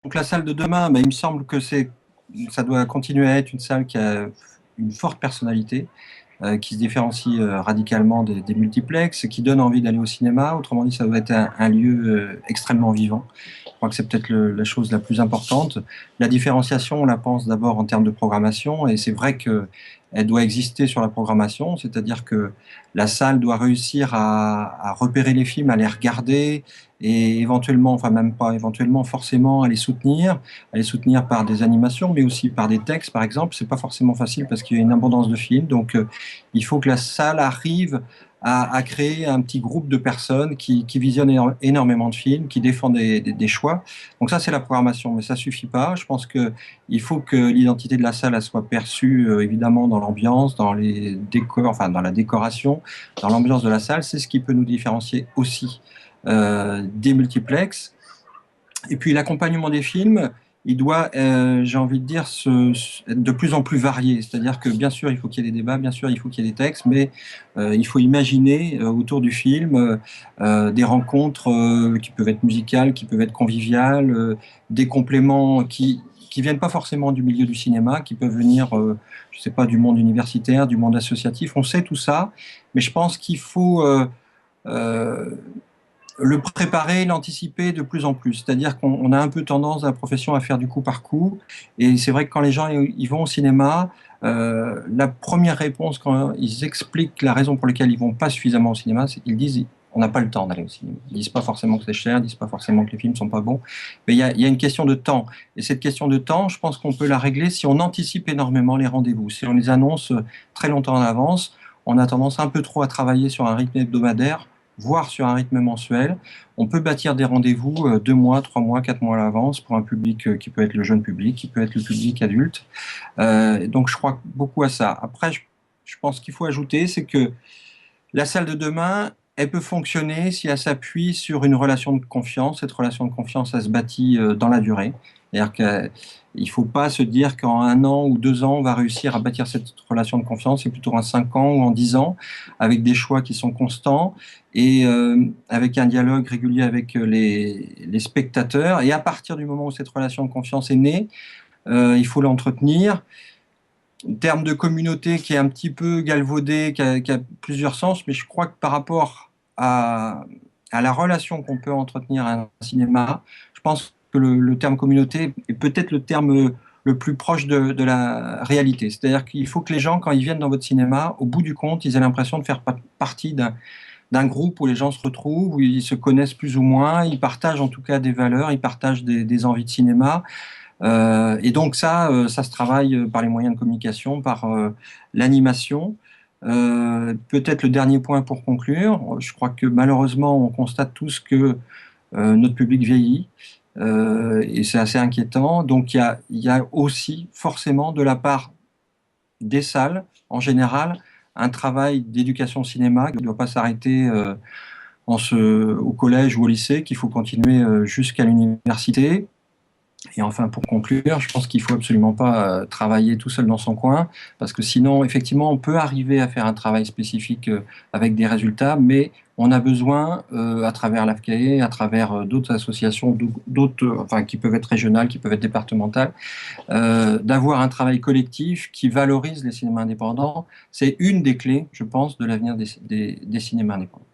Donc la salle de demain, il me semble que ça doit continuer à être une salle qui a une forte personnalité, qui se différencie radicalement des multiplex, qui donne envie d'aller au cinéma. Autrement dit, ça doit être un lieu extrêmement vivant. Je crois que c'est peut-être la chose la plus importante. La différenciation, on la pense d'abord en termes de programmation, et c'est vrai que elle doit exister sur la programmation, c'est-à-dire que la salle doit réussir à repérer les films, à les regarder, et éventuellement, enfin même pas éventuellement, forcément à les soutenir par des animations, mais aussi par des textes, par exemple. C'est pas forcément facile parce qu'il y a une abondance de films, donc il faut que la salle arrive à créer un petit groupe de personnes qui visionnent énormément de films, qui défendent des choix. Donc ça, c'est la programmation, mais ça suffit pas. Je pense que il faut que l'identité de la salle elle soit perçue évidemment dans l'ambiance, dans les décors, enfin dans la décoration, dans l'ambiance de la salle. C'est ce qui peut nous différencier aussi des multiplex. Et puis l'accompagnement des films, il doit, j'ai envie de dire, être de plus en plus varié. C'est-à-dire que bien sûr, il faut qu'il y ait des débats, bien sûr, il faut qu'il y ait des textes, mais il faut imaginer autour du film des rencontres qui peuvent être musicales, qui peuvent être conviviales, des compléments qui viennent pas forcément du milieu du cinéma, qui peuvent venir, je sais pas, du monde universitaire, du monde associatif. On sait tout ça, mais je pense qu'il faut euh, le préparer, l'anticiper de plus en plus. C'est-à-dire qu'on a un peu tendance dans la profession à faire du coup par coup. Et c'est vrai que quand les gens ils vont au cinéma, la première réponse quand ils expliquent la raison pour laquelle ils vont pas suffisamment au cinéma, c'est qu'ils disent on n'a pas le temps d'aller au cinéma. Ils disent pas forcément que c'est cher, ils disent pas forcément que les films sont pas bons, mais il y a une question de temps. Et cette question de temps, je pense qu'on peut la régler si on anticipe énormément les rendez-vous, si on les annonce très longtemps en avance. On a tendance un peu trop à travailler sur un rythme hebdomadaire voire sur un rythme mensuel. On peut bâtir des rendez-vous 2 mois, 3 mois, 4 mois à l'avance pour un public qui peut être le jeune public, qui peut être le public adulte. Donc je crois beaucoup à ça. Après, je pense qu'il faut ajouter, c'est que la salle de demain, elle peut fonctionner si elle s'appuie sur une relation de confiance. Cette relation de confiance, elle se bâtit dans la durée. C'est-à-dire qu'il ne faut pas se dire qu'en 1 an ou 2 ans, on va réussir à bâtir cette relation de confiance. C'est plutôt en 5 ans ou en 10 ans, avec des choix qui sont constants et avec un dialogue régulier avec les spectateurs. Et à partir du moment où cette relation de confiance est née, il faut l'entretenir terme de communauté qui est un petit peu galvaudé, qui a plusieurs sens, mais je crois que par rapport à la relation qu'on peut entretenir à un cinéma, je pense que le terme communauté est peut-être le terme le plus proche de la réalité. C'est-à-dire qu'il faut que les gens, quand ils viennent dans votre cinéma, au bout du compte, ils aient l'impression de faire partie d'un groupe où les gens se retrouvent, où ils se connaissent plus ou moins, ils partagent en tout cas des valeurs, ils partagent des envies de cinéma. Et donc ça se travaille par les moyens de communication, par l'animation. Peut-être le dernier point pour conclure, je crois que malheureusement on constate tous que notre public vieillit et c'est assez inquiétant. Donc il y a aussi forcément de la part des salles en général un travail d'éducation cinéma qui ne doit pas s'arrêter au collège ou au lycée, qu'il faut continuer jusqu'à l'université. Et enfin, pour conclure, je pense qu'il faut absolument pas travailler tout seul dans son coin, parce que sinon, effectivement, on peut arriver à faire un travail spécifique avec des résultats, mais on a besoin, à travers l'AFCAE, à travers d'autres associations, d'autres, enfin, qui peuvent être régionales, qui peuvent être départementales, d'avoir un travail collectif qui valorise les cinémas indépendants. C'est une des clés, je pense, de l'avenir des cinémas indépendants.